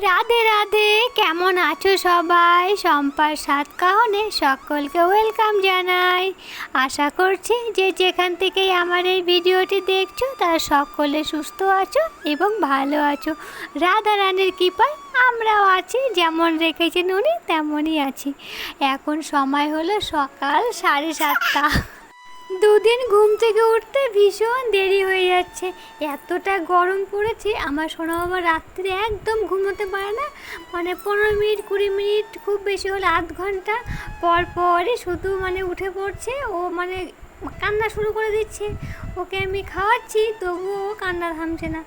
রাধে রাধে, কেমন আছো সবাই? সম্পার সাত কাহনে সকলকে ওয়েলকাম জানাই। আশা করছি যে যেখান থেকেই আমার এই ভিডিওটি দেখছো তারা সকলে সুস্থ আছো এবং ভালো আছো। রাধা রানীর কৃপায় আমরাও আছি, যেমন রেখেছেন উনি তেমনই আছি। এখন সময় হলো সকাল 7:30। দুদিন ঘুম থেকে উঠতে ভীষণ দেরি হয়ে যাচ্ছে, এতটা গরম পড়েছে। আমার সোনা বাবা রাত্রে একদম ঘুমোতে পারে না, মানে 15 মিনিট 20 মিনিট, খুব বেশি হলে আধ ঘন্টা পর পরই শুধু উঠে পড়ছে। ও কান্না শুরু করে দিচ্ছে। ওকে আমি খাওয়াচ্ছি তবুও ও কান্না থামছে না,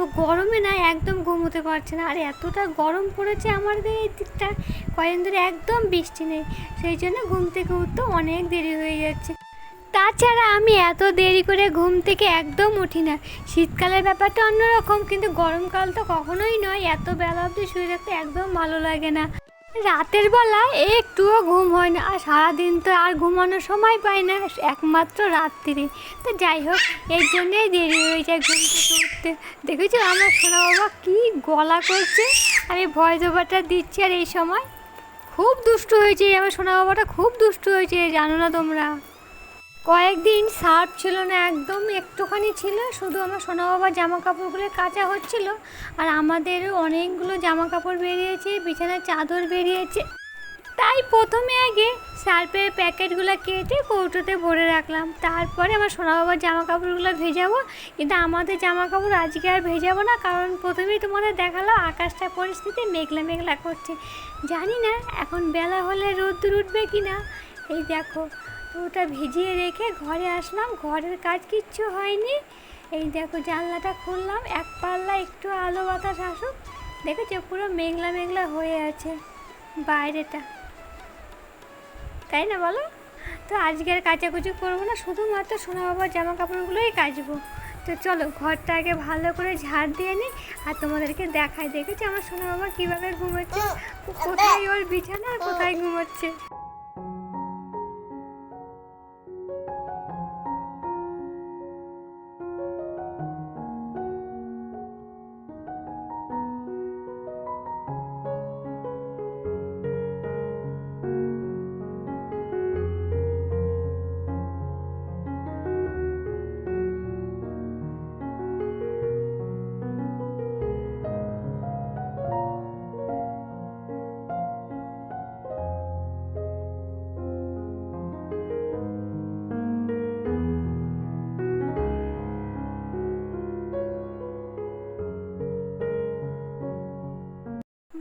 ও গরমে না একদম ঘুমোতে পারছে না। আর এতটা গরম পড়েছে আমাদের এই দিকটা, কয়েকদিন ধরে একদম বৃষ্টি নেই, সেই জন্য ঘুম থেকে উঠতে অনেক দেরি হয়ে যাচ্ছে। তাছাড়া আমি এত দেরি করে ঘুম থেকে একদম উঠি না। শীতকালের ব্যাপারটা অন্যরকম, কিন্তু গরমকাল তো কখনোই নয়। এত বেলা অবধি শুয়ে থাকতে একদম ভালো লাগে না। রাতের বেলা একটুও ঘুম হয় না, আর সারাদিন তো আর ঘুমানোর সময় পাই না, একমাত্র রাত্রিরে। তো যাই হোক, এর জন্যেই দেরি হয়ে যায় ঘুম থেকে উঠতে। দেখেছো আমার সোনা বাবা কী গলা করছে, আমি ভয়েস ওভারটা দিচ্ছি। আর এই সময় খুব দুষ্টু হয়েছে আমার সোনা বাবাটা, খুব দুষ্টু হয়েছে, জানো না তোমরা? কয়েকদিন সার্ফ ছিল না, একদম একটুখানি ছিল, শুধু আমার সোনা বাবার জামা কাপড়গুলো কাচা হচ্ছিল। আর আমাদেরও অনেকগুলো জামা কাপড় বেরিয়েছে, বিছানার চাদর বেরিয়েছে। তাই প্রথমে আগে সার্ফের প্যাকেটগুলো কেটে কৌটোতে ভরে রাখলাম, তারপরে আমার সোনা বাবার জামা কাপড়গুলো ভেজাবো। কিন্তু আমাদের জামা কাপড় আজকে আর ভেজাবো না, কারণ প্রথমেই তোমাদের দেখালো আকাশটা পরিস্থিতি মেঘলা মেঘলা করছে। জানি না এখন বেলা হলে রোদ্দুর উঠবে কি না। এই দেখো, ওটা ভিজিয়ে রেখে ঘরে আসলাম, ঘরের কাজ কিচ্ছু হয়নি। এই দেখো জানলাটা খুললাম, এক পাল্লা একটু আলো বাতাস আসুক। দেখেছো পুরো মেঘলা মেঘলা হয়ে আছে বাইরেটা, তাই না বলো? তো আজকে আর কাচাকুচি করবো না, শুধুমাত্র সোনা বাবার জামা কাপড়গুলোই কাচবো। তো চলো ঘরটা আগে ভালো করে ঝাড় দিয়ে নিই, আর তোমাদেরকে দেখাই। দেখেছি আমার সোনা বাবা কীভাবে ঘুমোচ্ছে, কোথায় ওর বিছানা আর কোথায় ঘুমোচ্ছে।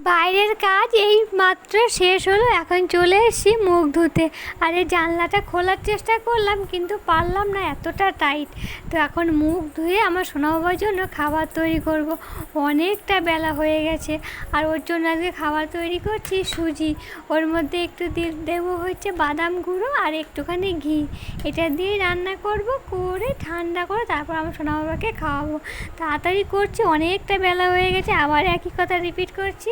বাইরের কাজ এই মাত্র শেষ হলো, এখন চলে এসেছি মুখ ধুতে। আর এই জানলাটা খোলার চেষ্টা করলাম কিন্তু পারলাম না, এতটা টাইট। তো এখন মুখ ধুয়ে আমার সোনা বাবার জন্য খাবার তৈরি করব। অনেকটা বেলা হয়ে গেছে, আর ওর জন্য আজকে খাবার তৈরি করছি সুজি। ওর মধ্যে একটু দেবো হচ্ছে বাদাম গুঁড়ো আর একটুখানি ঘি। এটা দিয়ে রান্না করব, করে ঠান্ডা করে তারপর আমার সোনা বাবাকে খাওয়াবো। তাড়াতাড়ি করছি, অনেকটা বেলা হয়ে গেছে, আবার একই কথা রিপিট করছি।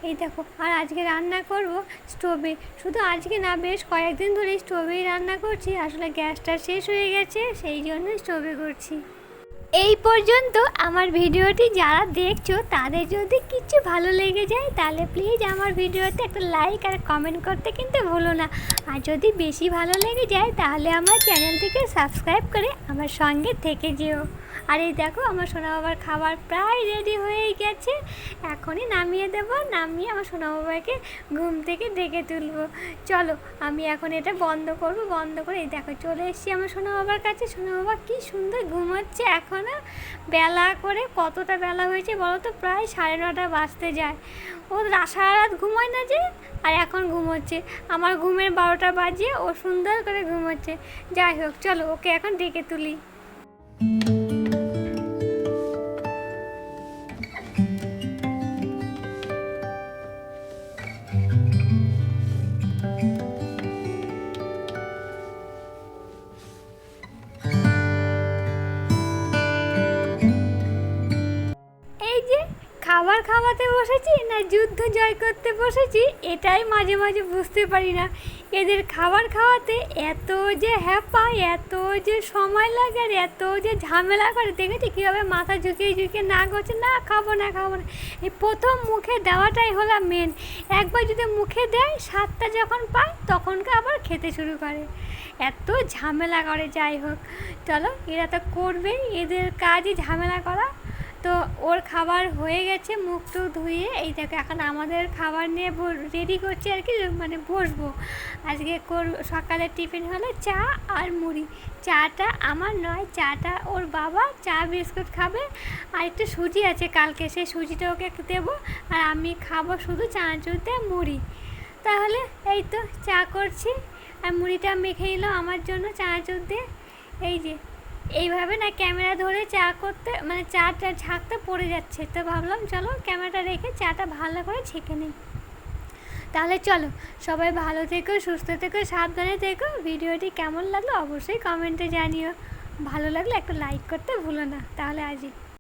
এই দেখো, আর আজকে রান্না করব স্টোভে। শুধু আজকে না, বেশ কয়েকদিন ধরে স্টোভেই রান্না করছি। আসলে গ্যাসটা শেষ হয়ে গেছে, সেই জন্য স্টোভে করছি। এই পর্যন্ত আমার ভিডিওটি যারা দেখছো তাদের যদি কিছু ভালো লেগে যায় তাহলে প্লিজ আমার ভিডিওতে একটা লাইক আর কমেন্ট করতে কিন্তু ভুলো না। আর যদি বেশি ভালো লেগে যায় তাহলে আমার চ্যানেলটিকে সাবস্ক্রাইব করে আমার সঙ্গে থেকে যেও। আর এই দেখো আমার সোনা বাবার খাবার প্রায় রেডি হয়ে গেছে, এখনই নামিয়ে দেবো। নামিয়ে আমার সোনা বাবাকে ঘুম থেকে ডেকে তুলবো। চলো আমি এখন এটা বন্ধ করবো, বন্ধ করে এই দেখো চলে এসেছি আমার সোনা বাবার কাছে। সোনা বাবা কী সুন্দর ঘুমাচ্ছে এখনও, বেলা করে। কতটা বেলা হয়েছে বলো তো? প্রায় 9:30 বাজতে যায়। ও সারা রাত ঘুমায় না যে, আর এখন ঘুমোচ্ছে। আমার ঘুমের 12টা বাজে, ও সুন্দর করে ঘুমোচ্ছে। যাই হোক চলো ওকে এখন ডেকে তুলি। এই যে খাবার খাবার খাওয়াতে বসেছি না যুদ্ধ জয় করতে বসেছি, এটাই মাঝে মাঝে বুঝতে পারি না। এদের খাবার খাওয়াতে এত যে হ্যাপা, এত যে সময় লাগে আর এত যে ঝামেলা করে, দেখেছি কীভাবে মাথা ঝুঁকিয়ে ঝুঁকিয়ে না করছে, না খাবো না খাবো না। এই প্রথম মুখে দেওয়াটাই হলো মেন। একবার যদি মুখে দেয়, স্বাদটা যখন পায় তখনকে আবার খেতে শুরু করে। এত ঝামেলা করে। যাই হোক, চলো, এরা তো করবেই, এদের কাজই ঝামেলা করা। তো ওর খাবার হয়ে গেছে, মুখ টুক ধুয়ে এই দেখো এখন আমাদের খাবার নিয়ে রেডি করছি আর কি, মানে বসবো। আজকে সকালের টিফিন হলো চা আর মুড়ি। চাটা আমার নয়, চাটা ওর বাবা। চা বিস্কুট খাবে আর একটু সুজি আছে কালকে, সেই সুজিটা ওকে দেবো। আর আমি খাবো শুধু চানাচুর দিয়ে মুড়ি। তাহলে এই তো চা করছি আর মুড়িটা মেখে এলো আমার জন্য চানাচুর দিয়ে। এই যে এইভাবে না ক্যামেরা ধরে চা করতে, মানে চাটা ঝাঁকতে পড়ে যাচ্ছে, তো ভাবলাম চলো ক্যামেরাটা রেখে চাটা ভালো করে ছেঁকে নিই। তাহলে চলো, সবাই ভালো থেকো, সুস্থ থেকো, সাবধানে থেকো। ভিডিওটি কেমন লাগলো অবশ্যই কমেন্টে জানিও। ভালো লাগলে একটু লাইক করতে ভুলো না। তাহলে আজই